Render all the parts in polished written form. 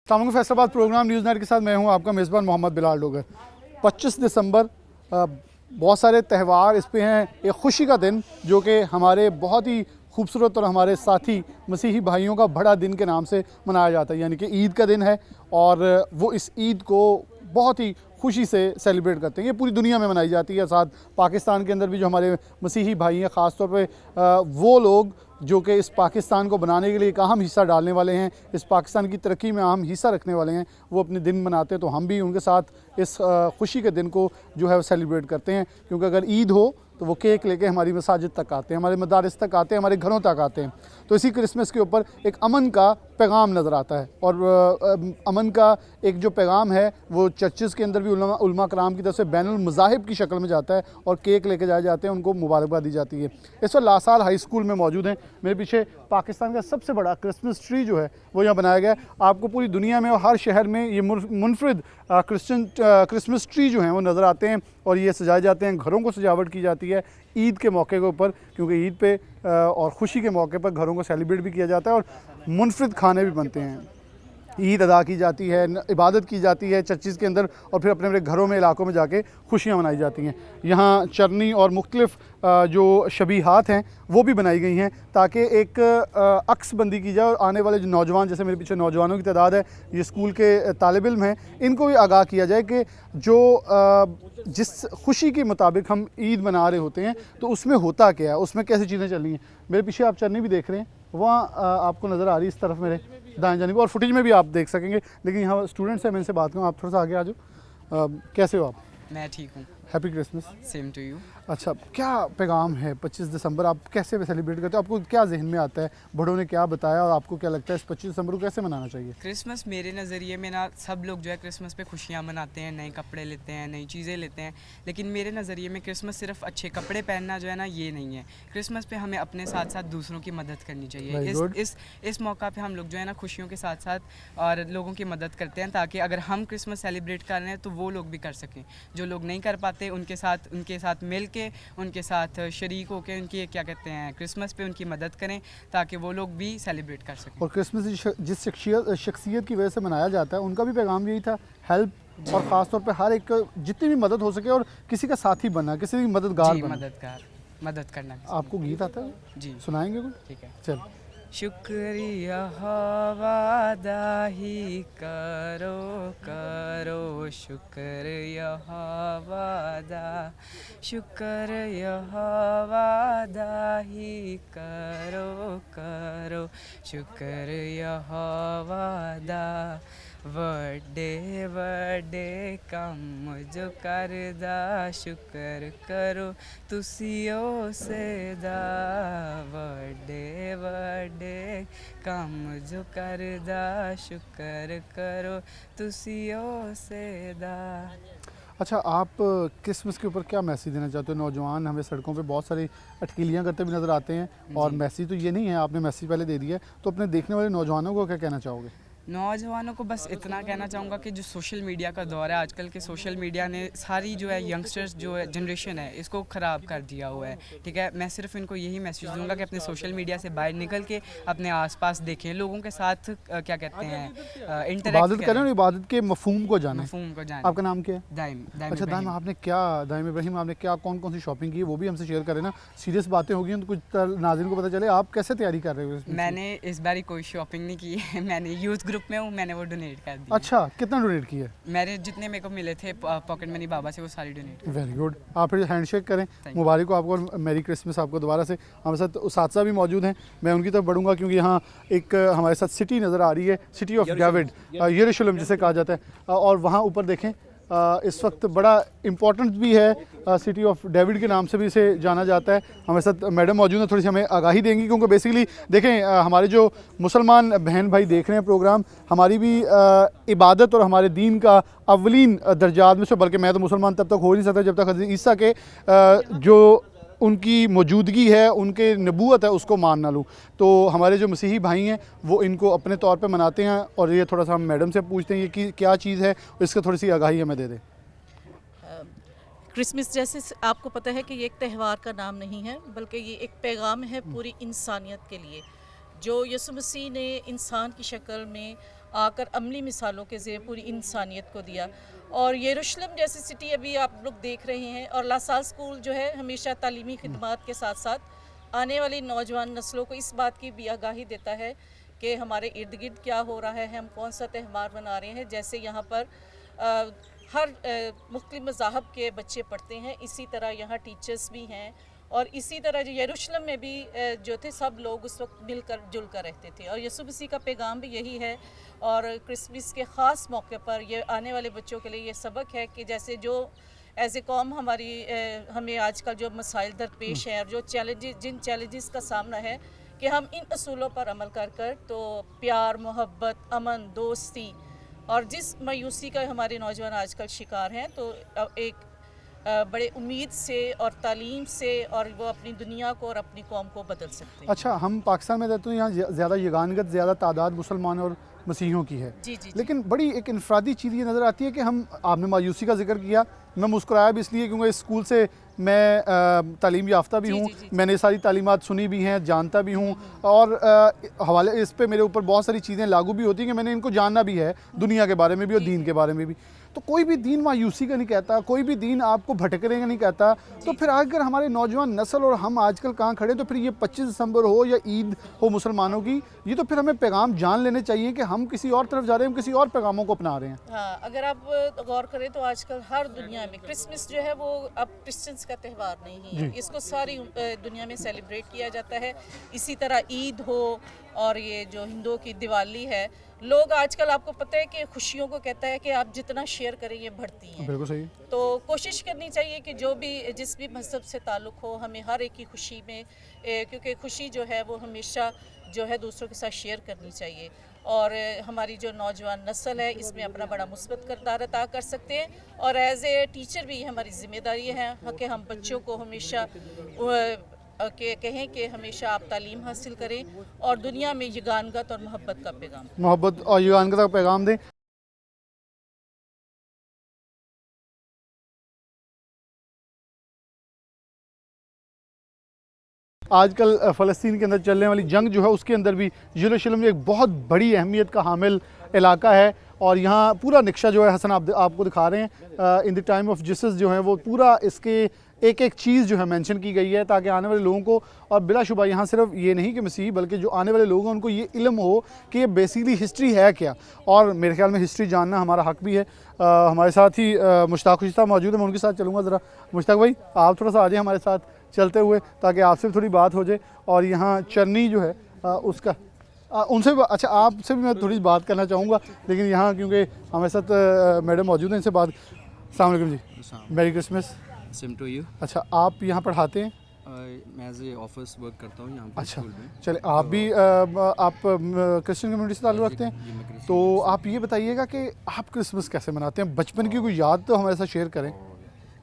तामुंग Faisalabad programme news night के साथ मैं हूं आपका मेज़बान मोहम्मद बिलाल डोगर। 25 दिसंबर बहुत सारे त्यौहार इस पे हैं। एक खुशी का दिन जो कि हमारे बहुत ही खूबसूरत और हमारे साथी मसीही भाइयों का बड़ा दिन के नाम से मनाया जाता है, यानी कि ईद का दिन है। और वो इस ईद को बहुत ही खुशी से सेलिब्रेट करते हैं। ये पूरी दुनिया में मनाई जाती है। साथ पाकिस्तान के अंदर भी जो हमारे मसीही भाई हैं, ख़ास तौर पे वो लोग जो कि इस पाकिस्तान को बनाने के लिए एक अहम हिस्सा डालने वाले हैं, इस पाकिस्तान की तरक्की में अहम हिस्सा रखने वाले हैं, वो अपने दिन मनाते हैं। तो हम भी उनके साथ इस खुशी के दिन को जो है वो सेलिब्रेट करते हैं, क्योंकि अगर ईद हो तो वो केक लेके हमारी मसाजिद तक आते हैं, हमारे मदारिस तक आते हैं, हमारे घरों तक आते हैं। तो इसी क्रिसमस के ऊपर एक अमन का पैगाम नज़र आता है। और अमन का एक जो पैगाम है वो चर्चेज़ के अंदर भी उलमा कराम की तरफ से बैनुल मज़ाहिब की शक्ल में जाता है और केक लेके जाए जाते हैं, उनको मुबारकबाद दी जाती है। इस वक्त लासाल हाई स्कूल में मौजूद हैं। मेरे पीछे पाकिस्तान का सबसे बड़ा क्रिसमस ट्री जो है वो यहाँ बनाया गया है। आपको पूरी दुनिया में और हर शहर में ये मुनफरिद क्रिसमस ट्री जो हैं वो नज़र आते हैं और ये सजाए जाते हैं, घरों को सजावट की जाती है ईद के मौके के ऊपर, क्योंकि ईद पे और ख़ुशी के मौके पर घरों को सेलिब्रेट भी किया जाता है और मुनफरिद खाने भी बनते हैं। ईद अदा की जाती है, इबादत की जाती है चर्चिज़ के अंदर, और फिर अपने अपने घरों में इलाकों में जाके खुशियाँ मनाई जाती हैं। यहाँ चरनी और मुख्तलिफ़ जो शबीहात हैं वो भी बनाई गई हैं ताकि एक अक्सबंदी की जाए और आने वाले जो नौजवान, जैसे मेरे पीछे नौजवानों की तादाद है, ये स्कूल के तालिब इल्म हैं, इनको भी आगाह किया जाए कि जो जिस खुशी के मुताबिक हम ईद मना रहे होते हैं तो उसमें होता क्या है, उसमें कैसी चीज़ें चल रही हैं। मेरे पीछे आप चरनी भी देख रहे हैं, वहाँ आपको नज़र आ रही है इस तरफ मेरे दाएं जानिब, और फुटेज में भी आप देख सकेंगे। लेकिन यहाँ स्टूडेंट्स हैं, मैं इनसे बात करूँ। आप थोड़ा सा आगे आ जाओ। कैसे हो आप? मैं ठीक हूँ। Happy Christmas. Same to you. अच्छा, क्या पैगाम है 25 दिसंबर, आप कैसे सेलिब्रेट करते हो? आपको क्या जहन में आता है, बड़ों ने क्या बताया और आपको क्या लगता है इस 25 दिसंबर को कैसे मनाना चाहिए? क्रिसमस मेरे नज़रिए में ना, सब लोग जो है क्रिसमस पे खुशियाँ मनाते हैं, नए कपड़े लेते हैं, नई चीज़ें लेते हैं, लेकिन मेरे नज़रिए में क्रिसमस सिर्फ अच्छे कपड़े पहनना जो है ना, ये नहीं है। क्रिसमस पे हमें अपने साथ साथ दूसरों की मदद करनी चाहिए। इस मौका पे हम लोग जो है ना खुशियों के साथ साथ और लोगों की मदद करते हैं, ताकि अगर हम क्रिसमस सेलिब्रेट कर रहे हैं तो वो लोग भी कर सकें। जो लोग नहीं कर पाते उनके साथ मिल के, उनके साथ शरीक होकर उनकी क्या कहते हैं क्रिसमस पे उनकी मदद करें, ताकि वो लोग भी सेलिब्रेट कर सकें। और क्रिसमस जिस शख्सियत की वजह से मनाया जाता है उनका भी पैगाम यही था, हेल्प, और ख़ास तौर पे हर एक जितनी भी मदद हो सके और किसी का साथी बनना, किसी की मददगार बनना। मदद करना। आपको गीत आता है जी, सुनाएंगे कुछ? ठीक है। चल। शुक्रिया वादा ही करो करो, शुक्रिया वादा, शुक्रिया वादा ही करो करो, शुक्रिया वादा, वड्डे वड्डे कम जो करदा शुक्र करो तुसियो सेदा, वड्डे वड्डे कम जो करदा शुक्र करो तुसियो सेदा। अच्छा, आप क्रिसमस के ऊपर क्या मैसेज देना चाहते हो? नौजवान हमें सड़कों पे बहुत सारी अटकीलियाँ करते भी नज़र आते हैं, और मैसेज तो ये नहीं है, आपने मैसेज पहले दे दिया है, तो अपने देखने वाले नौजवानों को क्या कहना चाहोगे? नौजवानों को बस इतना कहना चाहूँगा कि जो सोशल मीडिया का दौर है आजकल के, सोशल मीडिया ने सारी जो है यंगस्टर्स जो है जनरेशन है इसको ख़राब कर दिया हुआ है। ठीक है, मैं सिर्फ इनको यही मैसेज दूंगा कि अपने सोशल मीडिया से बाहर निकल के अपने आसपास देखें, लोगों के साथ क्या कहते हैं इबादत करें और इबादत के मफहूम को जानें। आपका नाम क्या है? दाइम। अच्छा दाइम, आपने क्या, दाइम इब्राहिम, आपने क्या कौन कौन सी शॉपिंग की वो भी हमसे शेयर करें ना। सीरियस बातें होगी तो कुछ नाज़रीन को पता चले आप कैसे तैयारी कर रहे हो। मैंने इस बार कोई शॉपिंग नहीं की है, मैंने यूथ ग्रुप में हूँ, मैंने वो डोनेट कर दी। अच्छा, कितना डोनेट किया? मेरे जितने मेरे को मिले थे पॉकेट मनी बाबा से वो सारी डोनेट। Very good. आप फिर हैंडशेक करें, मुबारक हो आपको और मेरी क्रिसमस आपको दोबारा से। हमारे साथ उसात्ज़ा भी मौजूद हैं, मैं उनकी तरफ बढ़ूंगा क्योंकि यहाँ एक हमारे साथ सिटी नज़र आ रही है, सिटी ऑफ डेविड, यरूशलेम जिसे कहा जाता है। और वहाँ ऊपर देखें, इस वक्त बड़ा इम्पोर्टेंट भी है, सिटी ऑफ डेविड के नाम से भी इसे जाना जाता है। हमारे साथ मैडम मौजूद हैं, थोड़ी सी हमें आगाही देंगी, क्योंकि बेसिकली देखें हमारे जो मुसलमान बहन भाई देख रहे हैं प्रोग्राम, हमारी भी इबादत और हमारे दीन का अव्वलीन दर्जात में से, बल्कि मैं तो मुसलमान तब तक हो नहीं सकता जब तक हज़रत ईसा के जो उनकी मौजूदगी है, उनके नबूवत है, उसको मान ना लूँ। तो हमारे जो मसीही भाई हैं वो इनको अपने तौर पे मनाते हैं, और ये थोड़ा सा हम मैडम से पूछते हैं ये कि क्या चीज़ है, इसकी थोड़ी सी आगाही हमें दे दें। क्रिसमस जैसे आपको पता है कि ये एक त्यौहार का नाम नहीं है, बल्कि ये एक पैगाम है पूरी इंसानियत के लिए, जो यीशु मसीह ने इंसान की शक्ल में आकर अमली मिसालों के ज़रिए पूरी इंसानियत को दिया। और यरूशलेम जैसी सिटी अभी आप लोग देख रहे हैं, और लासाल स्कूल जो है हमेशा तालीमी खिदमात के साथ साथ आने वाली नौजवान नस्लों को इस बात की भी आगाही देता है कि हमारे इर्द गिर्द क्या हो रहा है, हम कौन सा त्यौहार मना रहे हैं। जैसे यहाँ पर हर मुख्तलिफ मज़ाहब के बच्चे पढ़ते हैं, इसी तरह यहाँ टीचर्स भी हैं, और इसी तरह जो यरूशलेम में भी जो थे सब लोग उस वक्त मिलकर जुलकर रहते थे। और यीशु मसीह का पैगाम भी यही है, और क्रिसमस के ख़ास मौके पर ये आने वाले बच्चों के लिए ये सबक है कि जैसे जो एज ए कौम हमारी हमें आजकल जो मसाइल दरपेश हैं और जो जिन चैलेंजेस का सामना है, कि हम इन असूलों पर अमल कर कर तो प्यार, मोहब्बत, अमन, दोस्ती, और जिस मायूसी का हमारे नौजवान आजकल शिकार हैं, तो एक बड़े उम्मीद से और तालीम से और वो अपनी दुनिया को और अपनी कौम को बदल सकते हैं। अच्छा, हम पाकिस्तान में रहते हैं, यहाँ ज़्यादा यगानगत ज़्यादा तादाद मुसलमानों और मसीहियों की है। जी जी जी। लेकिन बड़ी एक इनफरादी चीज़ ये नज़र आती है कि हम, आपने मायूसी का जिक्र किया, मैं मुस्कुराया भी इसलिए क्योंकि इस स्कूल से मैं तालीम याफ्ता भी जी, हूँ, जी, जी, जी। मैंने सारी तालीमात सुनी भी हैं, जानता भी हूँ, और हवाले इस पे मेरे ऊपर बहुत सारी चीज़ें लागू भी होती हैं कि मैंने इनको जानना भी है, दुनिया के बारे में भी और दीन के बारे में भी। तो कोई भी दीन मायूसी का नहीं कहता, कोई भी दीन आपको भटकने का नहीं कहता। तो फिर अगर हमारे नौजवान नस्ल और हम आजकल कहाँ खड़े, तो फिर ये 25 दिसंबर हो या ईद हो मुसलमानों की, ये तो फिर हमें पैगाम जान लेने चाहिए कि हम किसी और तरफ जा रहे हैं, हम किसी और पैगामों को अपना रहे हैं। हाँ, अगर आप गौर करें तो आजकल हर दुनिया में क्रिसमस जो है वो अब क्रिश्चियंस का त्यौहार नहीं है, इसको सारी दुनिया में सेलिब्रेट किया जाता है। इसी तरह ईद हो और ये जो हिंदुओं की दिवाली है, लोग आजकल, आपको पता है कि खुशियों को कहता है कि आप जितना शेयर करें ये बढ़ती हैं। बिल्कुल सही। तो कोशिश करनी चाहिए कि जो भी जिस भी मज़हब से ताल्लुक़ हो, हमें हर एक की खुशी में, क्योंकि खुशी जो है वो हमेशा जो है दूसरों के साथ शेयर करनी चाहिए। और हमारी जो नौजवान नस्ल है इसमें अपना बड़ा मुस्बत किरदार अदा कर सकते हैं, और एज ए टीचर भी हमारी ज़िम्मेदारी है कि हम बच्चों को हमेशा कहें कि हमेशा आप तालीम हासिल करें और दुनिया में यगानगत और मोहब्बत का पैगाम मोहब्बत और यगानगत का पैगाम दें। आजकल फ़लस्तीन के अंदर चलने वाली जंग जो है, उसके अंदर भी यरूशलेम एक बहुत बड़ी अहमियत का हामिल इलाका है, और यहाँ पूरा नक्शा जो है हसन आपको दिखा रहे हैं, in the time of Jesus जो है वो पूरा इसके एक एक चीज़ जो है मेंशन की गई है, ताकि आने वाले लोगों को, और बिलाशुबा यहाँ सिर्फ ये नहीं कि मसीह, बल्कि जो आने वाले लोग हैं उनको ये इल्म हो कि ये बेसिकली हिस्ट्री है क्या। और मेरे ख्याल में हिस्ट्री जानना हमारा हक भी है। हमारे साथ ही मुश्ताक खुशी साहब मौजूद है, मैं उनके साथ चलूँगा। ज़रा मुश्ताक भाई, आप थोड़ा सा आ जाए हमारे साथ चलते हुए, ताकि आपसे भी थोड़ी बात हो जाए। और यहाँ चरनी जो है उसका उनसे, अच्छा आपसे भी मैं थोड़ी बात करना चाहूँगा, लेकिन यहाँ क्योंकि हमारे साथ मैडम मौजूद हैं, इनसे बात। अस्सलाम वालेकुम जी, मेरी क्रिसमस। Same to you. अच्छा, आप यहाँ पढ़ाते हैं? मैं एज ए ऑफिस वर्क करता हूँ यहाँ पे अच्छा, स्कूल में। चले आप भी आप क्रिश्चियन कम्युनिटी से ताल्लुक़ रखते जी, मैं हैं, क्रिश्चियन तो आप ये बताइएगा कि आप क्रिसमस कैसे मनाते हैं? बचपन की कोई याद तो हमारे साथ शेयर करें।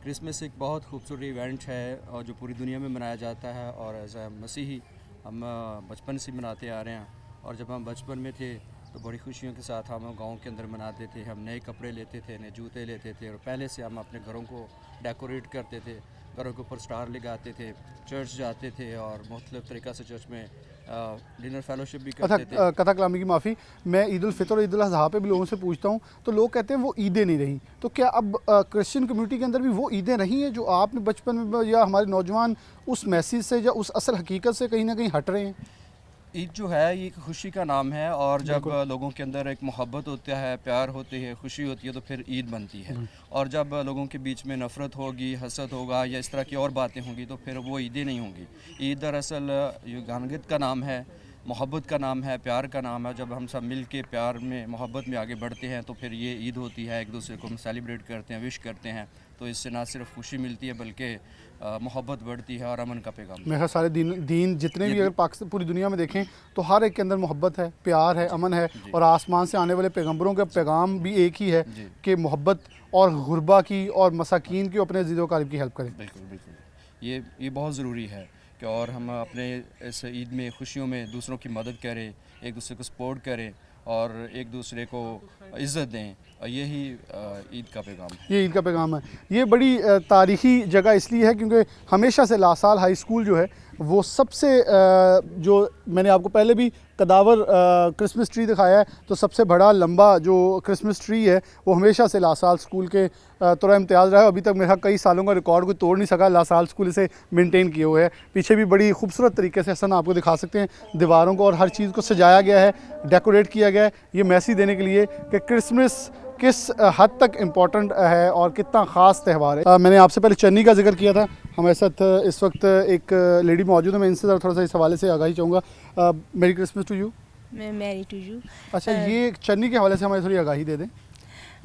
क्रिसमस एक बहुत खूबसूरत इवेंट है और जो पूरी दुनिया में मनाया जाता है, और एज ए मसीही हम बचपन से मनाते आ रहे हैं। और जब हम बचपन में थे तो बड़ी खुशियों के साथ हम गांव के अंदर मनाते थे। हम नए कपड़े लेते थे, नए जूते लेते थे, और पहले से हम अपने घरों को डेकोरेट करते थे, घरों के ऊपर स्टार लगाते थे, चर्च जाते थे और मुख्तलिफ तरीक़ा से चर्च में डिनर फेलोशिप भी अच्छा, करते थे। कथा कलामी की माफ़ी, मैं ईद उल फितर और ईद उल अज़हा पे भी लोगों से पूछता हूँ, तो लोग कहते हैं वो ईदें नहीं रहीं। तो क्या अब क्रिश्चियन कम्युनिटी के अंदर भी वो ईदें रही हैं जो आपने बचपन में, या हमारे नौजवान उस मैसेज से या उस असल हकीकत से कहीं ना कहीं हट रहे हैं? ईद जो है ये एक खुशी का नाम है, और जब लोगों के अंदर एक मोहब्बत होता है, प्यार होती है, खुशी होती है, तो फिर ईद बनती है। और जब लोगों के बीच में नफ़रत होगी, हसद होगा या इस तरह की और बातें होंगी, तो फिर वो ईदें नहीं होंगी। ईद दरअसल यगानगत का नाम है, मोहब्बत का नाम है, प्यार का नाम है। जब हम सब मिल के प्यार में, मोहब्बत में आगे बढ़ते हैं, तो फिर ये ईद होती है। एक दूसरे को हम सेलिब्रेट करते हैं, विश करते हैं, तो इससे ना सिर्फ खुशी मिलती है बल्कि मोहब्बत बढ़ती है और अमन का पैगाम। मेरे सारे दीन जितने भी अगर पाकिस्तान पूरी दुनिया में देखें तो हर एक के अंदर मोहब्बत है, प्यार है, अमन है, और आसमान से आने वाले पैगंबरों का पैगाम भी एक ही है कि मोहब्बत और गुरबा की और मसाकीन की, अपने ज़िद व क़ारिब की हेल्प करें। बिल्कुल बिल्कुल, ये बहुत ज़रूरी है कि और हम अपने इस ईद में खुशियों में दूसरों की मदद करें, एक दूसरे को सपोर्ट करें और एक दूसरे को इज़्ज़त दें। यही ईद का पैगाम है। ये ईद का पैगाम है। ये बड़ी तारीख़ी जगह इसलिए है क्योंकि हमेशा से लासाल हाई स्कूल जो है वो सबसे जो मैंने आपको पहले भी कदावर क्रिसमस ट्री दिखाया है, तो सबसे बड़ा लंबा जो क्रिसमस ट्री है वो हमेशा से लासाल स्कूल के तौर इम्तियाज़ रहा है। अभी तक मेरा कई सालों का रिकॉर्ड कोई तोड़ नहीं सका, लासाल स्कूल इसे मेंटेन किए हुए है। पीछे भी बड़ी खूबसूरत तरीके से हसन आपको दिखा सकते हैं, दीवारों को और हर चीज़ को सजाया गया है, डेकोरेट किया गया है, ये मैसेज देने के लिए कि क्रिसमस किस हद तक इम्पॉर्टेंट है और कितना ख़ास त्यौहार है। मैंने आपसे पहले चन्नी का जिक्र किया था, हमारे साथ इस वक्त एक लेडी मौजूद है, मैं इनसे ज़रा थोड़ा सा इस हवाले से आगाही चाहूँगा। Merry Christmas to you. मैं मैरी टू यू। अच्छा, ये चन्नी के हवाले से हमें थोड़ी आगाही दे दें।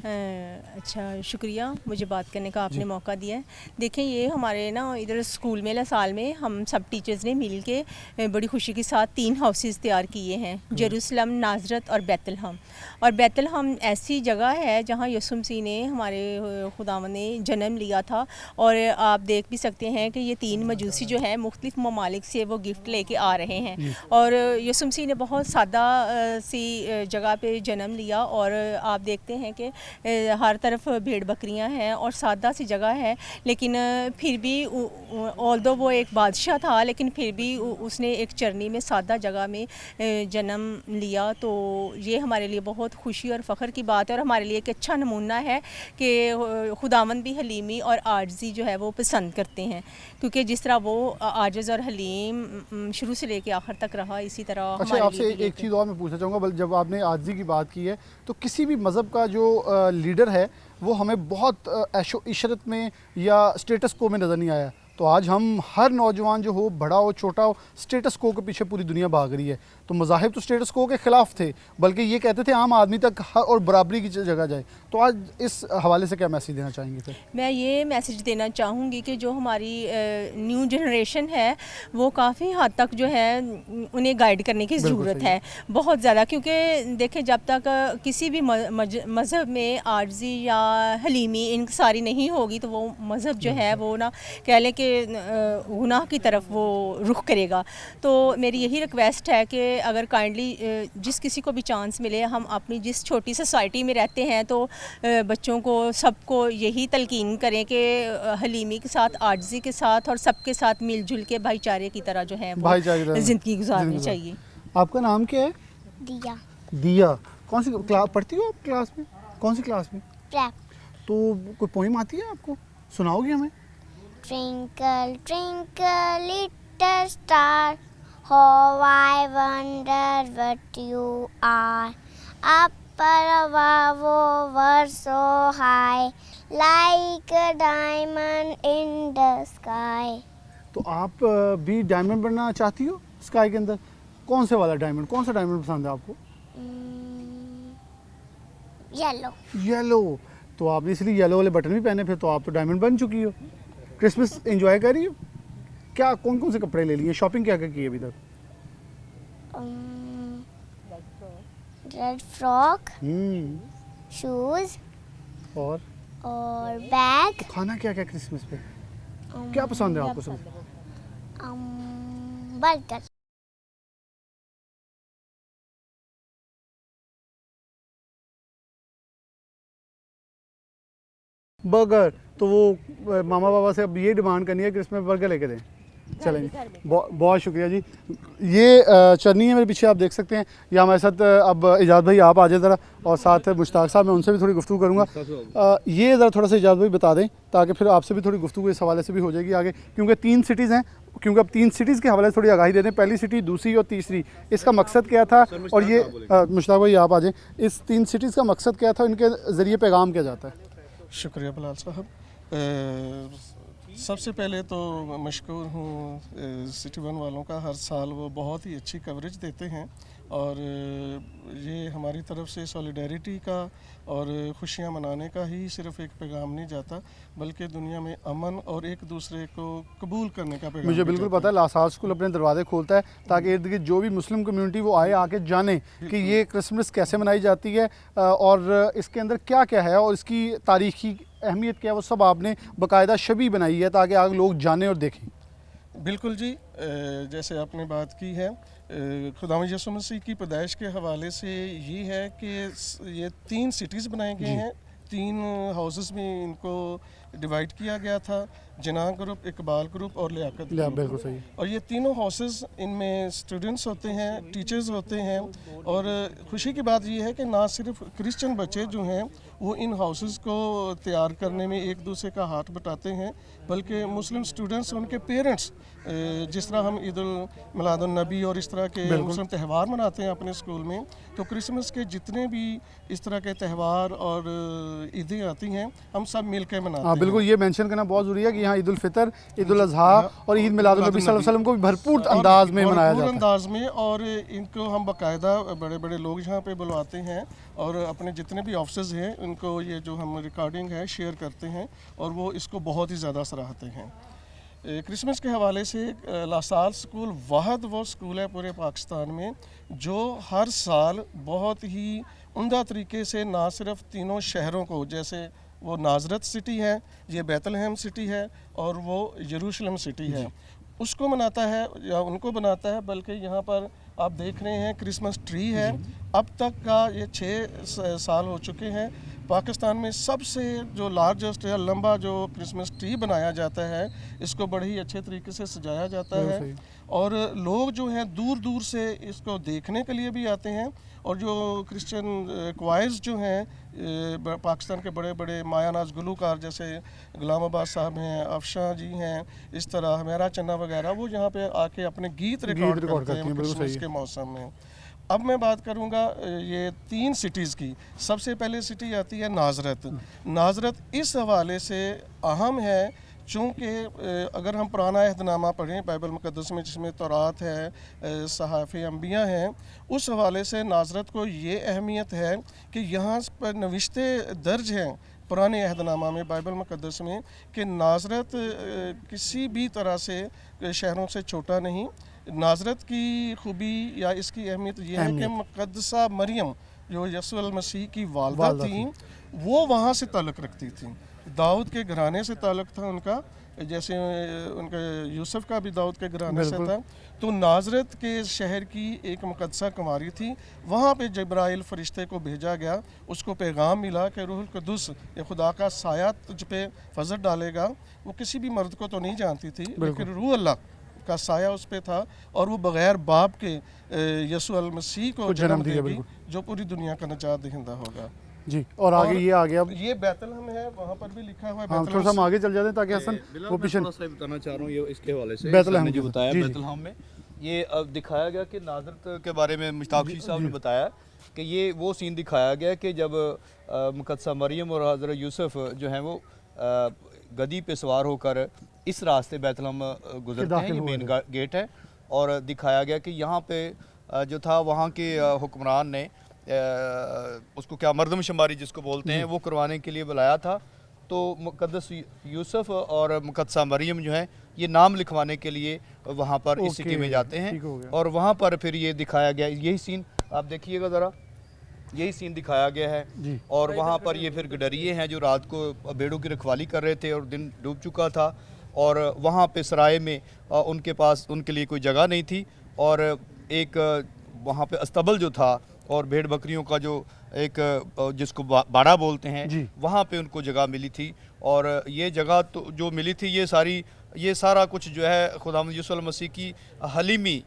अच्छा, शुक्रिया मुझे बात करने का आपने मौका दिया है। देखें, ये हमारे ना इधर स्कूल में लासाल में हम सब टीचर्स ने मिल के बड़ी खुशी के साथ 3 हाउसेस तैयार किए हैं, जेरूसलम, नाजरत और बैतलहम। और बैतलहम ऐसी जगह है जहाँ यीशु मसीह ने हमारे खुदावंद ने जन्म लिया था। और आप देख भी सकते हैं कि ये 3 मजूसी जो है मुख्तलिफ ममालिक से वो गिफ्ट लेके आ रहे हैं। और यीशु मसीह ने बहुत सादा सी जगह पे जन्म लिया। और आप देखते हैं कि हर तरफ भेड़ बकरियां हैं और सादा सी जगह है, लेकिन फिर भी ऑल्दो वो एक बादशाह था, लेकिन फिर भी उसने एक चरनी में सादा जगह में जन्म लिया। तो ये हमारे लिए बहुत खुशी और फ़ख्र की बात है, और हमारे लिए एक अच्छा नमूना है कि खुदावंद भी हलीमी और आजिज़ी जो है वो पसंद करते हैं, क्योंकि जिस तरह वो आजिज़ और हलीम शुरू से लेके आखिर तक रहा, इसी तरह अच्छा, आपसे एक चीज़ और मैं पूछना चाहूँगा, जब आपने आजिज़ी की बात की है, तो किसी भी मज़हब का जो लीडर है वो हमें बहुत ऐशो इशरत में या स्टेटस को में नज़र नहीं आया। तो आज हम हर नौजवान जो हो, बड़ा हो छोटा हो, स्टेटस को के पीछे पूरी दुनिया भाग रही है। तो मज़ाहिब तो स्टेटस को के ख़िलाफ़ थे, बल्कि ये कहते थे आम आदमी तक हर और बराबरी की जगह जाए। तो आज इस हवाले से क्या मैसेज देना चाहेंगे फिर? मैं ये मैसेज देना चाहूँगी कि जो हमारी न्यू जनरेशन है वो काफ़ी हद तक जो है उन्हें गाइड करने की ज़रूरत है, बहुत ज़्यादा। क्योंकि देखें, जब तक किसी भी मज़हब में आर्जी या हलीमी इनसारी नहीं होगी तो वो मज़हब जो है वो ना कह लें कि गुनाह की तरफ वो रुख करेगा। तो मेरी यही रिक्वेस्ट है कि अगर काइंडली जिस किसी को भी चांस मिले, हम अपनी जिस छोटी सोसाइटी में रहते हैं तो बच्चों को सबको यही तलकीन करें कि हलीमी के साथ, आजिज़ी के साथ और सबके साथ मिलजुल के भाईचारे की तरह जो है वो ज़िंदगी गुजारनी चाहिए। आपका नाम क्या है? दिया। दिया। कौन सी क्लास पढ़ती हो आप? क्लास में कौन सी क्लास में? प्रैप। तो कोई पोइम आती है आपको, सुनाओगे हमें? Twinkle, twinkle, little star, how I wonder what you are. Up above over so high, like a diamond in the sky. तो आप भी डायमंड बनना चाहती हो स्काई के अंदर? कौन से वाला डायमंड, कौन सा डायमंड पसंद है आपको? Yellow. येलो। तो आपने इसलिए येलो वाले बटन भी पहने, फिर तो आप तो डायमंड बन चुकी हो। क्रिसमस एंजॉय कर रही हो? क्या कौन कौन से कपड़े ले लिए, शॉपिंग क्या क्या की है अभी तक? Red frock, shoes और bag. खाना क्या क्या क्रिसमस पे क्या पसंद है आपको सब? Burger. बर्गर। तो वो मामा बाबा से अब ये डिमांड करनी है क्रिसमस बर्गर लेके दें। चलेंगे, बहुत शुक्रिया जी। ये चरनी है मेरे पीछे, आप देख सकते हैं। या हमारे साथ अब इजाज़ भाई आप आ जाए ज़रा, और साथ मुश्ताक साहब, मैं उनसे भी थोड़ी गुफ्तगू करूँगा। ये ज़रा थोड़ा सा इजाज़ भाई बता दें, ताकि फिर आपसे भी थोड़ी गुफ्तगू इस हवाले से भी हो जाएगी आगे, क्योंकि 3 सिटीज़ हैं। क्योंकि अब 3 सिटीज़ के हवाले से थोड़ी आगाही दे दें, पहली सिटी, दूसरी और तीसरी, इसका मकसद क्या था? और ये मुश्ताक भाई आप आ जाएँ, इस 3 सिटीज़ का मकसद क्या था, इनके ज़रिए पैगाम क्या जाता है? शुक्रिया बिलाल साहब। सबसे पहले तो मशकूर हूँ सिटी 1 वालों का, हर साल वो बहुत ही अच्छी कवरेज देते हैं। और ये हमारी तरफ से सॉलिडेरिटी का और खुशियाँ मनाने का ही सिर्फ एक पैगाम नहीं जाता, बल्कि दुनिया में अमन और एक दूसरे को कबूल करने का पैगाम। मुझे बिल्कुल पता है, लासाल स्कूल अपने दरवाजे खोलता है ताकि इर्द गिर्द जो भी मुस्लिम कम्युनिटी वो आए, आके जाने कि ये क्रिसमस कैसे मनाई जाती है और इसके अंदर क्या क्या है और इसकी तारीखी अहमियत क्या है, वो सब आपने बाकायदा शबी बनाई है ताकि आगे लोग जाने और देखें। बिल्कुल जी, जैसे आपने बात की है, खुदावंद यीशु मसीह की पैदाइश के हवाले से ये है कि ये 3 सिटीज़ बनाए गए हैं, 3 हाउसेस में इनको डिवाइड किया गया था, जिना ग्रुप, इकबाल ग्रुप और लियाकत ग्रुप। बिल्कुल सही। और ये तीनों हाउसेस, इनमें स्टूडेंट्स होते हैं, टीचर्स होते हैं। और खुशी की बात ये है कि ना सिर्फ क्रिश्चियन बच्चे जो हैं वो इन हाउसेस को तैयार करने में एक दूसरे का हाथ बटाते हैं, बल्कि मुस्लिम स्टूडेंट्स, उनके पेरेंट्स, जिस तरह हम ईद उल मिलाद उन नबी और इस तरह के मुस्लिम त्यौहार मनाते हैं अपने स्कूल में, तो क्रिसमस के जितने भी इस तरह के त्यौहार और ईदें आती हैं हम सब मिल के मनाते हैं। बिल्कुल, ये मेंशन करना बहुत ज़रूरी है कि यहाँ ईद उल फितर, ईद उल अजहा और ईद मिलादुन नबी सल्लल्लाहु अलैहि वसल्लम को भी भरपूर अंदाज में मनाया जाता है। अंदाज में, और इनको हम बाकायदा बड़े बड़े लोग यहाँ पे बुलवाते हैं और अपने जितने भी ऑफिसर्स हैं उनको ये जो हम रिकॉर्डिंग है शेयर करते हैं और वो इसको बहुत ही ज़्यादा सराहते हैं। क्रिसमस के हवाले से लासाल स्कूल वाहद वो स्कूल है पूरे पाकिस्तान में जो हर साल बहुत ही उम्दा तरीके से ना सिर्फ तीनों शहरों को, जैसे वो नाजरत सिटी है, ये बैतलहम सिटी है और वो यरूशलेम सिटी है, उसको मनाता है या उनको बनाता है, बल्कि यहाँ पर आप देख रहे हैं क्रिसमस ट्री है। अब तक का ये 6 साल हो चुके हैं। पाकिस्तान में सबसे जो लार्जेस्ट या लंबा जो क्रिसमस ट्री बनाया जाता है, इसको बड़े ही अच्छे तरीके से सजाया जाता है और लोग जो हैं दूर दूर से इसको देखने के लिए भी आते हैं। और जो क्रिश्चियन क्वायर्स जो हैं पाकिस्तान के बड़े बड़े मायानाज गुलूकार जैसे गुलाम अब्बास साहब हैं, अफशां जी हैं, इस तरह हमेरा चन्ना वगैरह, वो यहाँ पे आके अपने गीत रिकॉर्ड करते हैं क्रिसमस के मौसम में। अब मैं बात करूँगा ये 3 सिटीज़ की। सबसे पहले सिटी आती है नाजरत। नाजरत इस हवाले से अहम है चूँकि अगर हम पुराना अहदनामा पढ़ें बाइबल मुक़द्दस में, जिसमें तौरात है, सहाफ़े अंबिया हैं, उस हवाले से नाजरत को ये अहमियत है कि यहाँ पर नविश्ते दर्ज हैं पुराने अहदनामा में, बाइबल मुक़द्दस में, कि नाजरत किसी भी तरह से शहरों से छोटा नहीं। नाजरत की खूबी या इसकी अहमियत यह है कि मुक़द्दसा मरियम जो यसुअल मसीह की वालदा थी, वो वहाँ से ताल्लुक़ रखती थी। दाऊद के घराने से ताल्लुक़ था उनका, जैसे उनके यूसुफ का भी दाऊद के घराने से था। तो नाजरत के शहर की एक मुक़द्दसा कुमारी थी, वहाँ पे जिब्राइल फरिश्ते को भेजा गया, उसको पैगाम मिला कि रूहुल कुद्दुस, ये खुदा का साया तुझ पे फजल डालेगा। वो किसी भी मर्द को तो नहीं जानती थी, लेकिन रूह अल्लाह का साया उस पे था और वो बग़ैर बाप के यसु अल मसीह को जन्म देगी जो पूरी दुनिया का नजात दहिंदा होगा। जी, और आगे ये आ गया, ये बैतलहम है, वहाँ पर भी लिखा हुआ है। हाँ, थोड़ा सा हम आगे चल जाते हैं ताकि हसन वो पीछे बताना चाह रहा हूँ ये इसके हवाले से बैतलहम जो बताया बैतलहम में ये अब दिखाया गया कि नाजरत के बारे में मुश्ताक शी साहब ने बताया कि ये वो सीन दिखाया गया कि जब मुक़द्दसा मरियम और हज़रत यूसुफ जो हैं वो गदी पे सवार होकर इस रास्ते बैतलहम गुजरते हैं, ये मेन गेट है, और दिखाया गया कि यहाँ पे जो था वहाँ के हुक्मरान ने उसको क्या मर्दमशुमारी जिसको बोलते हैं वो करवाने के लिए बुलाया था। तो मुक़द्दस यूसुफ और मुक़द्दसा मरियम जो है ये नाम लिखवाने के लिए वहाँ पर इस सिटी में जाते हैं और वहाँ पर फिर ये दिखाया गया, यही सीन आप देखिएगा ज़रा, यही सीन दिखाया गया है। और वहाँ पर ये फिर गडरिये हैं जो रात को भेड़ों की रखवाली कर रहे थे और दिन डूब चुका था और वहाँ पे सराय में उनके पास उनके लिए कोई जगह नहीं थी और एक वहाँ पे अस्तबल जो था और भेड़ बकरियों का जो एक जिसको बाड़ा बोलते हैं, वहाँ पे उनको जगह मिली थी और ये जगह तो जो मिली थी ये सारा कुछ जो है खुदावंद यीशु मसीह की हलीमी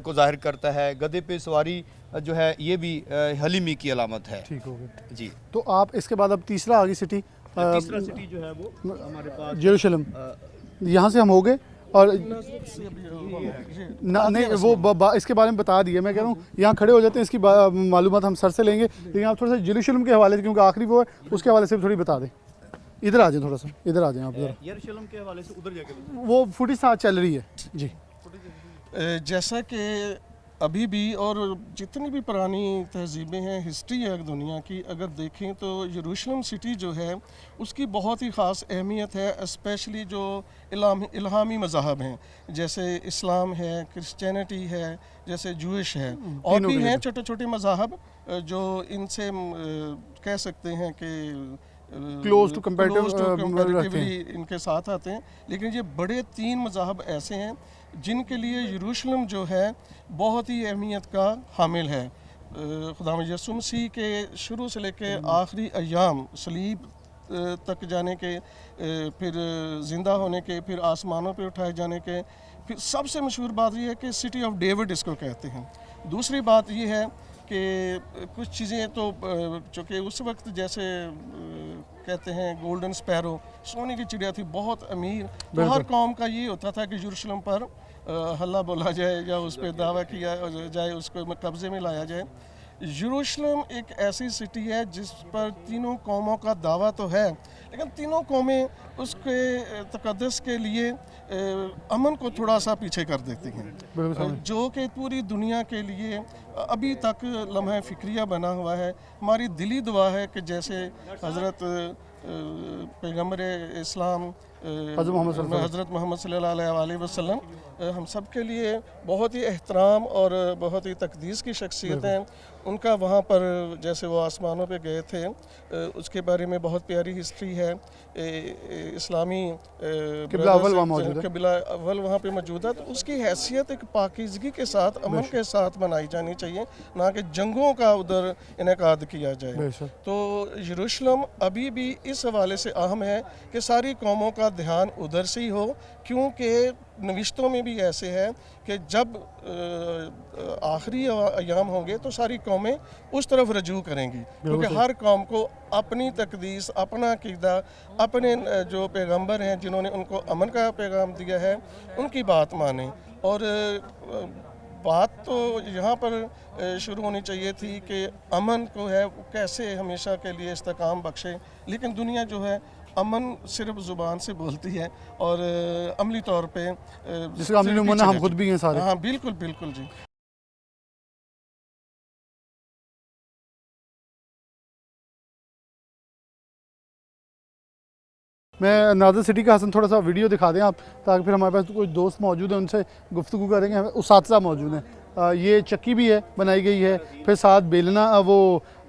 को जाहिर करता है। गधे पे सवारी जो है ये भी हलीमी की अलामत है। ठीक हो गया जी। तो आप इसके बाद अब तीसरा आगे सिटी, तीसरा सिटी जो है वो हमारे पास यरूशलेम, यहाँ से हम हो गए और नहीं वो इसके बारे में बता दिया। मैं कह रहा हूँ यहाँ खड़े हो जाते हैं, इसकी मालूमात हम सर से लेंगे, लेकिन आप थोड़ा सा यरूशलेम के हवाले से, क्योंकि आखिरी वो है, उसके हवाले से भी थोड़ी बता दें। इधर आ जाए, थोड़ा सा इधर आ जाएं आप जरा, यरूशलेम के हवाले से उधर जाके वो फुटेज साथ चल रही है जी। जैसा कि अभी भी और जितनी भी पुरानी तहजीबें हैं, हिस्ट्री है दुनिया की, अगर देखें तो यरूशलेम सिटी जो है उसकी बहुत ही ख़ास अहमियत है, स्पेशली जो इल्हामी मज़ाहब हैं, जैसे इस्लाम है, क्रिश्चियनिटी है, जैसे जूइश है, और भी हैं छोटे छोटे मज़ाहब जो इनसे कह सकते हैं कि क्लोज टू कंपैरेटिवली इनके साथ आते हैं। लेकिन ये बड़े 3 मज़ाहब ऐसे हैं जिनके लिए यरूशलेम जो है बहुत ही अहमियत का हामिल है। खुदाम यसु मसीह के शुरू से लेके आखिरी अयाम सलीब तक जाने के, फिर ज़िंदा होने के, फिर आसमानों पे उठाए जाने के, फिर सबसे मशहूर बात यह है कि सिटी ऑफ डेविड इसको कहते हैं। दूसरी बात यह है कि कुछ चीज़ें तो चूँकि उस वक्त जैसे कहते हैं गोल्डन स्पैरो, सोने की चिड़िया थी, बहुत अमीर, तो हर कौम का ये होता था कि यरूशलेम पर हल्ला बोला जाए या उस पर दावा किया जाए, उसको कब्ज़े में लाया जाए। यरूशलेम एक ऐसी सिटी है जिस पर तीनों कौमों का दावा तो है, लेकिन तीनों कौमें उसके तकद्दुस के लिए अमन को थोड़ा सा पीछे कर देती हैं, जो कि पूरी दुनिया के लिए अभी तक लम्हा फ़िक्रिया बना हुआ है। हमारी दिली दुआ है कि जैसे हज़रत पैगम्बर इस्लाम हज़रत मोहम्मद सल्लल्लाहु अलैहि वसल्लम हम सब के लिए बहुत ही एहतराम और बहुत ही तकदीस की शख्सियत हैं। उनका वहाँ पर जैसे वो आसमानों पे गए थे, उसके बारे में बहुत प्यारी हिस्ट्री है। इस्लामी किबला अव्वल वहाँ मौजूद है, किबला अव्वल वहाँ पे मौजूद है, तो उसकी हैसियत एक पाकीज़गी के साथ, अमन के साथ मनाई जानी चाहिए, ना कि जंगों का उधर इनेकाद किया जाए। तो यरूशलेम अभी भी इस हवाले से अहम है कि सारी कौमों का ध्यान उधर से ही हो, क्योंकि नविश्तों में भी ऐसे है कि जब आखिरी अयाम होंगे तो सारी कौमें उस तरफ रजू करेंगी, क्योंकि हर कौम को अपनी तकदीस, अपना अकीदा, अपने जो पैगंबर हैं जिन्होंने उनको अमन का पैगाम दिया है, उनकी बात माने। और बात तो यहाँ पर शुरू होनी चाहिए थी कि अमन को है कैसे हमेशा के लिए इस्तेकाम बख्शे, लेकिन दुनिया जो है अमन सिर्फ ज़ुबान से बोलती है और अमली तौर पे जिसका अमली नमूना हम खुद भी हैं सारे। हाँ बिल्कुल बिल्कुल जी। मैं नाज़र सिटी का हसन थोड़ा सा वीडियो दिखा दें आप, ताकि फिर हमारे पास कुछ दोस्त मौजूद हैं, उनसे गुफ्तगू करेंगे। हमें उस्ताद मौजूद हैं, ये चक्की भी है बनाई गई है, फिर साथ बेलना वो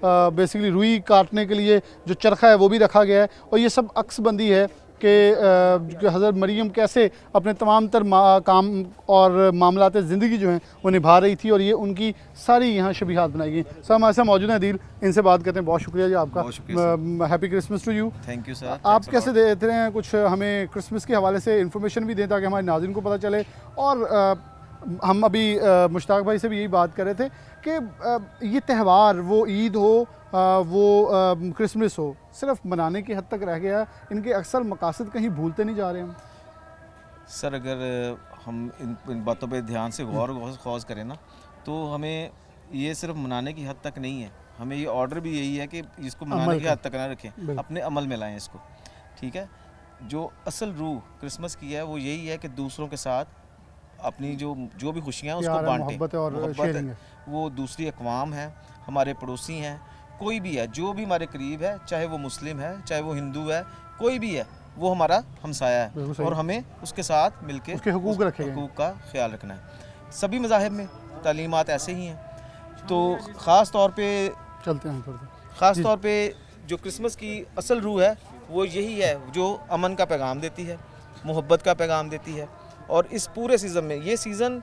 बेसिकली रुई काटने के लिए जो चरखा है वो भी रखा गया है। और ये सब अक्सबंदी है कि हज़रत मरियम कैसे अपने तमाम तर काम और मामलात ज़िंदगी जो हैं वो निभा रही थी, और ये उनकी सारी यहाँ शबीहात बनाई गई। सर हमारे साथ मौजूद हैं दिल, इनसे बात करते हैं। बहुत शुक्रिया जी आपका, happy Christmas to you. Thank you sir. आप कैसे देते हैं कुछ हमें क्रिसमस के हवाले से इन्फॉर्मेशन भी दें, ताकि हमारे नाज़रीन को पता चले। और हम अभी मुश्ताक भाई से भी यही बात कर रहे थे कि ये त्यौहार, वो ईद हो, वो क्रिसमस हो, सिर्फ मनाने की हद तक रह गया, इनके अक्सर मकासद कहीं भूलते नहीं जा रहे हम। सर अगर हम इन बातों पे ध्यान से गौर खौज करें ना, तो हमें ये सिर्फ मनाने की हद तक नहीं है, हमें ये ऑर्डर भी यही है कि इसको मनाने की हद तक ना रखें, अपने अमल में लाएं इसको। ठीक है, जो असल रूह क्रिसमस की है वो यही है कि दूसरों के साथ अपनी जो भी खुशियाँ हैं उसको बांटें। मोहब्बत है, वो दूसरी अक़वाम है, हमारे पड़ोसी हैं, कोई भी है जो भी हमारे करीब है, चाहे वो मुस्लिम है, चाहे वो हिंदू है, कोई भी है, वो हमारा हमसाया है, और हमें उसके साथ मिलके उसके हुकूक का ख्याल रखना है। सभी मज़ाहिब में तालीमात ऐसे ही हैं। तो ख़ास तौर पे चलते हैं, ख़ास तौर पे जो क्रिसमस की असल रूह है वो यही है, जो अमन का पैगाम देती है, मोहब्बत का पैगाम देती है। और इस पूरे सीज़न में, ये सीज़न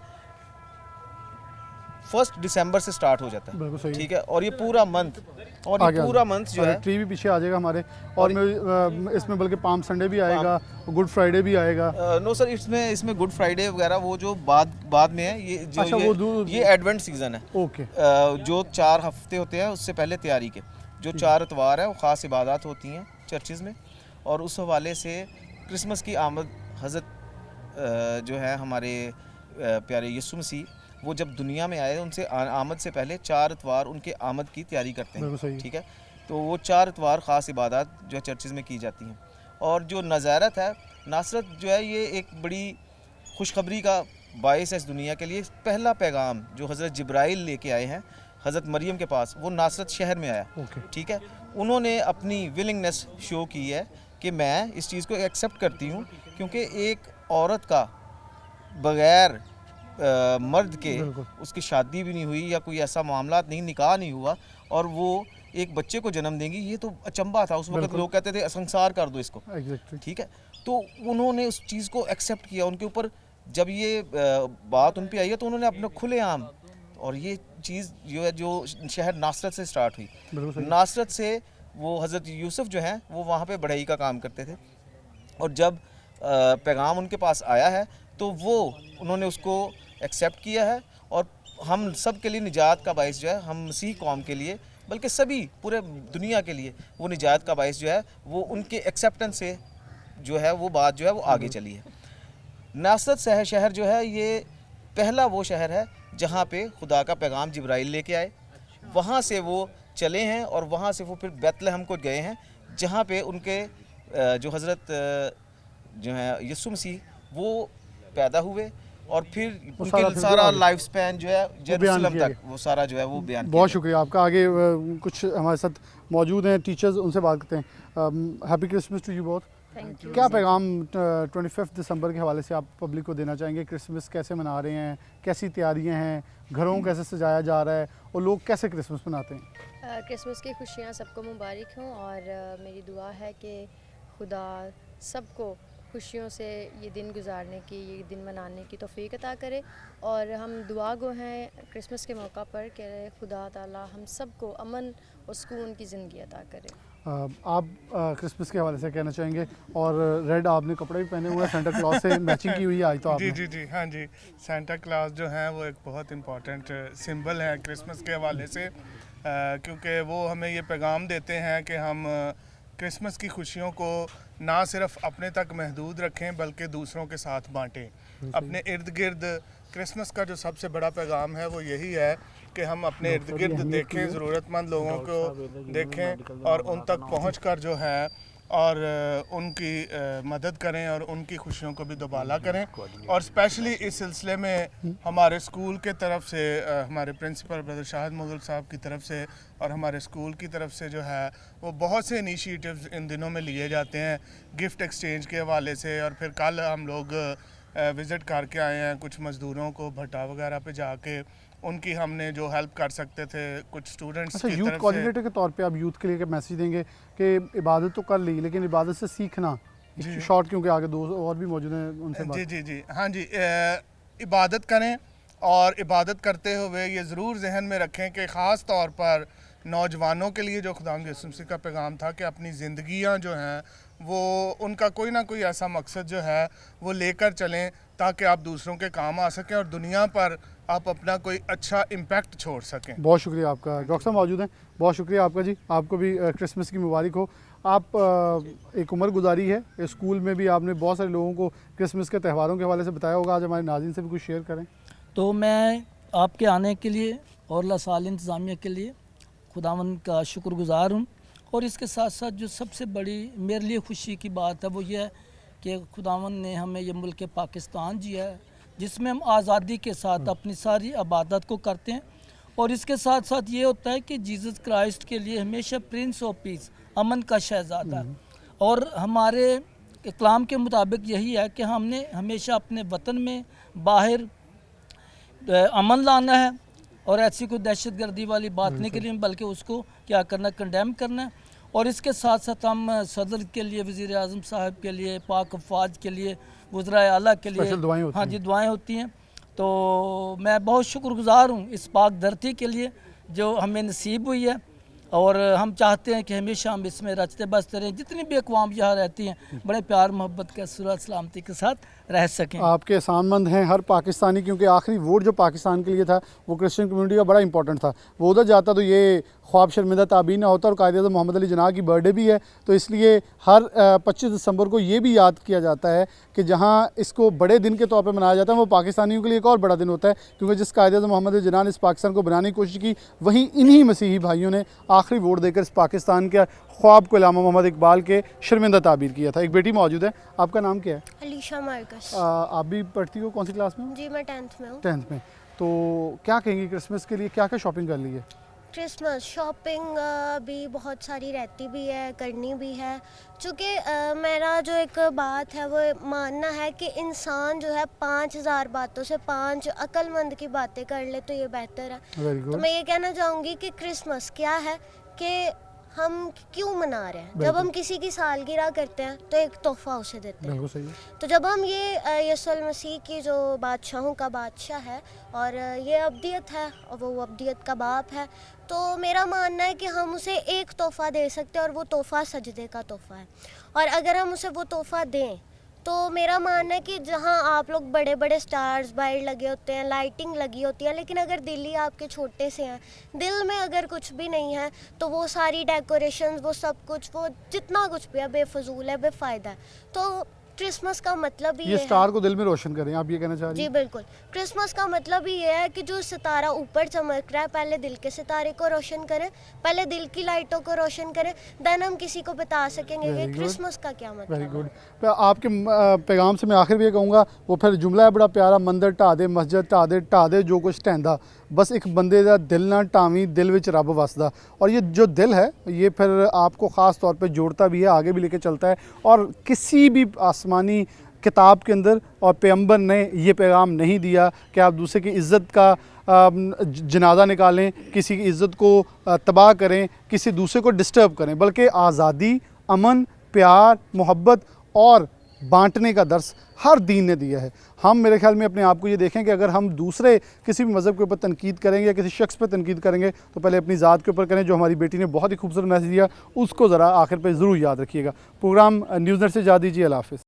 1 दिसंबर से स्टार्ट हो जाता है, ठीक है, और ये पूरा मंथ, और ये पूरा मंथ जो है, ट्री भी पीछे आ जाएगा हमारे, और इसमें बल्कि पाम संडे भी आएगा, गुड फ्राइडे भी आएगा। नो सर, इसमें गुड फ्राइडे वगैरह वो जो बाद में है, ये जो अच्छा, ये एडवेंट सीज़न है। ओके, जो 4 हफ्ते होते हैं उससे पहले तैयारी के, जो 4 इतवार है वो ख़ास इबादत होती हैं चर्चिज़ में, और उस हवाले से क्रिसमस की आमद हज़रत जो है हमारे प्यारे यीशु मसीह, वो जब दुनिया में आए उनसे आमद से पहले 4 इतवार उनके आमद की तैयारी करते हैं, ठीक है। तो वो 4 इतवार ख़ास इबादत जो है चर्चिज़ में की जाती हैं। और जो नज़ारत है, नासरत जो है, ये एक बड़ी खुशखबरी का बायस है इस दुनिया के लिए। पहला पैगाम जो हज़रत जिब्राइल लेके आए हैं हज़रत मरियम के पास, वो नासरत शहर में आया, ठीक है। उन्होंने अपनी विलिंगनेस शो की है कि मैं इस चीज़ को एक्सेप्ट करती हूँ, क्योंकि एक औरत का बग़ैर मर्द के उसकी शादी भी नहीं हुई या कोई ऐसा मामला नहीं, निकाह नहीं हुआ, और वो एक बच्चे को जन्म देंगी, ये तो अचंबा था। उस वक्त लोग कहते थे संसार कर दो इसको, ठीक है। तो उन्होंने उस चीज़ को एक्सेप्ट किया। उनके ऊपर जब ये बात उन पे आई है तो उन्होंने अपने खुलेआम और ये चीज़ जो है जो शहर नासरत से स्टार्ट हुई। बिल्कुल सही। नासरत से वो हज़रत यूसुफ जो हैं वो वहाँ पे बढ़ई का काम करते थे, और जब पैगाम उनके पास आया है तो वो उन्होंने उसको एक्सेप्ट किया है, और हम सब के लिए निजात का बाइस जो है, हम मसीह कौम के लिए बल्कि सभी पूरे दुनिया के लिए वो निजात का बाइस जो है वो उनके एक्सेप्टेंस से जो है वो बात जो है वो आगे चली है। नासरत शहर जो है ये पहला वो शहर है जहाँ पे खुदा का पैगाम जिब्राइल लेके आए, वहाँ से वो चले हैं और वहाँ से वो फिर बैतलहम को गए हैं जहाँ पे उनके जो हज़रत जो है यीशु मसीह वो पैदा हुए, और फिर उनके सारा लाइफ स्पैन जो है जेरूसलम तक वो सारा जो है वो बयान बहुत शुक्रिया आपका। आगे कुछ हमारे साथ मौजूद हैं टीचर्स, उनसे बात करते हैं। Happy Christmas to you both. क्या पैगाम 25 दिसंबर के हवाले से आप पब्लिक को देना चाहेंगे? क्रिसमस कैसे मना रहे हैं, कैसी तैयारियां हैं, घरों को कैसे सजाया जा रहा है और लोग कैसे क्रिसमस मनाते हैं? क्रिसमस की खुशियाँ सबको मुबारक हों, और मेरी दुआ है कि खुदा सबको खुशियों से ये दिन गुजारने की, ये दिन मनाने की तौफीक अता करे। और हम दुआ गो हैं क्रिसमस के मौका पर कि खुदा ताला हम सबको अमन और सुकून की ज़िंदगी अता करे। आप क्रिसमस के हवाले से कहना चाहेंगे? और रेड आपने कपड़े भी पहने हुए हैं, सेंटा क्लॉज से मैचिंग की हुई है आज तो आपने। जी हाँ जी, सेंटा क्लॉज जो है वो एक बहुत इम्पॉर्टेंट सिंबल है क्रिसमस के हवाले से, क्योंकि वो हमें ये पैगाम देते हैं कि हम क्रिसमस की खुशियों को ना सिर्फ अपने तक महदूद रखें बल्कि दूसरों के साथ बांटें। अपने इर्द गिर्द क्रिसमस का जो सबसे बड़ा पैगाम है वो यही है कि हम अपने इर्द गिर्द देखें, ज़रूरतमंद लोगों को देखें और उन तक पहुँच कर जो है और उनकी मदद करें और उनकी खुशियों को भी दुबाला करें। और स्पेशली इस सिलसिले में हमारे स्कूल के तरफ से हमारे प्रिंसिपल ब्रदर शाहिद मुगल साहब की तरफ से और हमारे स्कूल की तरफ से जो है वो बहुत से इनिशिएटिव्स इन दिनों में लिए जाते हैं गिफ्ट एक्सचेंज के हवाले से। और फिर कल हम लोग विज़िट करके आए हैं कुछ मज़दूरों को भट्टा वगैरह पे जाके, उनकी हमने जो हेल्प कर सकते थे कुछ स्टूडेंट्स अच्छा, की यूथ तरफ कोऑर्डिनेटर के तौर पे आप यूथ के लिए क्या मैसेज देंगे कि इबादत तो कर ली लेकिन इबादत से सीखना, शॉर्ट क्योंकि आगे दो और भी मौजूद हैं उनसे बात। जी हाँ जी, इबादत करें और इबादत करते हुए ये ज़रूर जहन में रखें कि ख़ास तौर पर नौजवानों के लिए जो खुदावंद यीशु मसीह का पैगाम था कि अपनी ज़िंदगियाँ जो हैं वो उनका कोई ना कोई ऐसा मकसद जो है वो लेकर चलें ताकि आप दूसरों के काम आ सकें और दुनिया पर आप अपना कोई अच्छा इम्पैक्ट छोड़ सकें। बहुत शुक्रिया आपका। डॉक्टर साहब मौजूद हैं, बहुत शुक्रिया आपका जी। आपको भी क्रिसमस की मुबारक हो। आप एक उम्र गुजारी है स्कूल में भी, आपने बहुत सारे लोगों को क्रिसमस के त्यौहारों के हवाले से बताया होगा, आज हमारे नाज़रीन से भी कुछ शेयर करें। तो मैं आपके आने के लिए और लासाल इंतज़ामिया के लिए खुदावंद का शुक्रगुज़ार हूँ। और इसके साथ साथ जो सबसे बड़ी मेरे लिए खुशी की बात है वो ये है कि खुदावंद ने हमें ये मुल्क पाकिस्तान दिया है जिसमें हम आज़ादी के साथ अपनी सारी इबादत को करते हैं। और इसके साथ साथ ये होता है कि जीसस क्राइस्ट के लिए हमेशा प्रिंस ऑफ पीस, अमन का शहज़ादा है। और हमारे इस्लाम के मुताबिक यही है कि हमने हमेशा अपने वतन में बाहर अमन लाना है और ऐसी कोई दहशतगर्दी वाली बात नहीं करनी, बल्कि उसको क्या करना, कंडेम करना है। और इसके साथ साथ हम सदर के लिए, वज़ीर आज़म साहब के लिए, पाक अफ़वाज के लिए, वज़राए आला के लिए हाँ जी दुआएं होती हैं। तो मैं बहुत शुक्रगुज़ार हूँ इस पाक धरती के लिए जो हमें नसीब हुई है। और हम चाहते हैं कि हमेशा हम इसमें रचते बसते रहें, जितनी भी अक़वाम यहाँ रहती हैं बड़े प्यार मोहब्बत के सुरत सलामती के साथ रह सकें। आपके एहसानमंद हैं हर पाकिस्तानी, क्योंकि आखिरी वोट जो पाकिस्तान के लिए था वो क्रिश्चियन कम्युनिटी का बड़ा इंपॉर्टेंट था। वो उधर जाता तो ये ख्वाब शर्मिंदा ताबीर ना होता। और कायद-ए-आज़म मोहम्मद अली जिन्नाह की बर्थडे भी है, तो इसलिए हर 25 दिसंबर को ये भी याद किया जाता है कि जहाँ इसको बड़े दिन के तौर पर मनाया जाता है वो पाकिस्तानियों के लिए एक और बड़ा दिन होता है, क्योंकि जिस कायद-ए-आज़म मोहम्मद अली जिन्नाह ने इस पाकिस्तान को बनाने की कोशिश की, वहीं इन्हीं मसीही भाइयों ने आखिरी वोट देकर इस पाकिस्तान के ख्वाब को इलामा मोहम्मद इकबाल के शर्मिंदा ताबीर किया था। एक बेटी मौजूद है, आपका नाम क्या है? अलीशा मार्कस। आप भी पढ़ती हो, कौन सी क्लास में? जी मैं 10th में हूँ। 10th में। तो क्या कहेंगी क्रिसमस के लिए क्या क्या शॉपिंग कर ली है? क्रिसमस शॉपिंग भी बहुत सारी रहती भी है, करनी भी है, चूँकि मेरा जो एक बात है वो मानना है कि इंसान जो है 5000 बातों से 5 अक्लमंद की बातें कर ले तो ये बेहतर है। तो मैं ये कहना चाहूँगी कि क्रिसमस क्या है कि हम क्यों मना रहे हैं। जब हम किसी की सालगिरह करते हैं तो एक तोहफ़ा उसे देते हैं। बिल्कुल सही है। तो जब हम ये यसुल मसीह की जो बादशाहों का बादशाह है और ये अब्दियत है और वो अब्दियत का बाप है, तो मेरा मानना है कि हम उसे एक तोहफ़ा दे सकते हैं और वो तोहफ़ा सजदे का तोहफ़ा है। और अगर हम उसे वो तोहफ़ा दें तो मेरा मानना है कि जहाँ आप लोग बड़े बड़े स्टार्स बाहर लगे होते हैं, लाइटिंग लगी होती है, लेकिन अगर दिल ही आपके छोटे से हैं, दिल में अगर कुछ भी नहीं है, तो वो सारी डेकोरेशंस, वो सब कुछ, वो जितना कुछ भी है बेफजूल है, बेफ़ायदा है। तो क्रिसमस का मतलब ही ये स्टार को दिल में रोशन करें, आप ये कहना चाह रही जी हैं? बिल्कुल। क्रिसमस का मतलब ही ये है कि जो सितारा ऊपर चमक रहा है, पहले दिल के सितारे को रोशन करें, पहले दिल की लाइटों को रोशन करें, देन हम किसी को बता सकेंगे Very कि good. क्रिसमस का क्या मतलब वेरी है। गुड। आपके पैगाम से मैं आखिर भी ये कहूँगा, वो फिर जुमला है बड़ा प्यारा, मंदिर ढा दे, मस्जिद ढा दे जो कुछ ढहंदा, बस एक बंदे का दिल ना ढावी, दिल विच रब वसदा। और ये जो दिल है ये फिर आपको ख़ास तौर पे जोड़ता भी है, आगे भी लेके चलता है। और किसी भी आसमानी किताब के अंदर और पैगंबर ने ये पैगाम नहीं दिया कि आप दूसरे की इज़्ज़त का जनाजा निकालें, किसी की इज़्ज़त को तबाह करें, किसी दूसरे को डिस्टर्ब करें, बल्कि आज़ादी, अमन, प्यार, मोहब्बत और बांटने का दर्स हर दीन ने दिया है। हम मेरे ख्याल में अपने आप को ये देखें कि अगर हम दूसरे किसी भी मज़हब के ऊपर तनकीद करेंगे या किसी शख्स पर तनकीद करेंगे तो पहले अपनी ज़ात के ऊपर करें। जो हमारी बेटी ने बहुत ही खूबसूरत मैसेज दिया उसको ज़रा आखिर पे ज़रूर याद रखिएगा। प्रोग्राम न्यूज़ नेट से जा दीजिए। अल्लाह हाफ़िज़।